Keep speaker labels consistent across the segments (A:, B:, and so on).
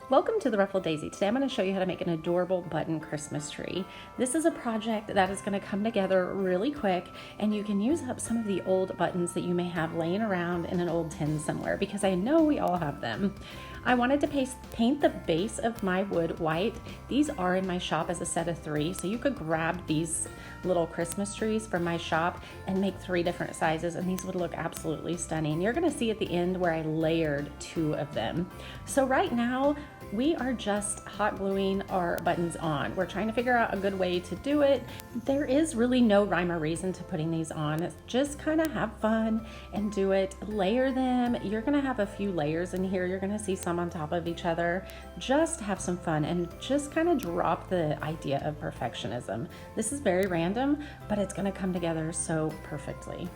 A: Welcome to the Ruffled Daisy. Today I'm going to show you how to make an adorable button Christmas tree. This is a project that is going to come together really quick, and you can use up some of the old buttons that you may have laying around in an old tin somewhere, because I know we all have them. I wanted to paint the base of my wood white. These are in my shop as a set of 3, so you could grab these little Christmas trees from my shop and make 3 different sizes, and these would look absolutely stunning. You're going to see at the end where I layered 2 of them. So right now we are just hot gluing our buttons on. We're trying to figure out a good way to do it. There is really no rhyme or reason to putting these on. It's just kind of have fun and do it. Layer them. You're going to have a few layers in here. You're going to see some on top of each other. Just have some fun and just kind of drop the idea of perfectionism. This is very random, but it's going to come together so perfectly.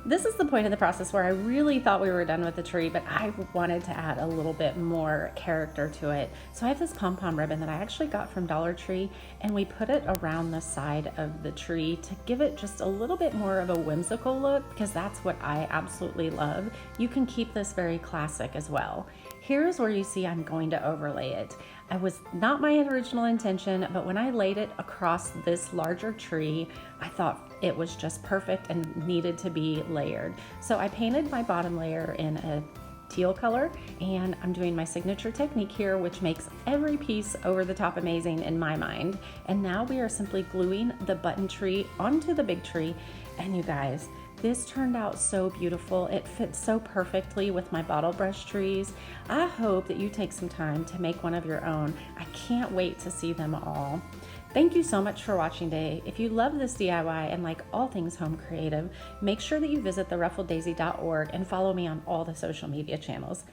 A: This is the point of the process where I really thought we were done with the tree, but I wanted to add a little bit more character to it. So I have this pom-pom ribbon that I actually got from Dollar Tree, and we put it around the side of the tree to give it just a little bit more of a whimsical look, because that's what I absolutely love. You can keep this very classic as well. Here's where you see I'm going to overlay it. It was not my original intention, but when I laid it across this larger tree, I thought it was just perfect and needed to be layered. So I painted my bottom layer in a teal color, and I'm doing my signature technique here, which makes every piece over the top amazing in my mind. And now we are simply gluing the button tree onto the big tree. And you guys, this turned out so beautiful. It fits so perfectly with my bottle brush trees. I hope that you take some time to make one of your own. I can't wait to see them all. Thank you so much for watching today. If you love this DIY and like all things home creative, make sure that you visit theruffleddaisy.org and follow me on all the social media channels.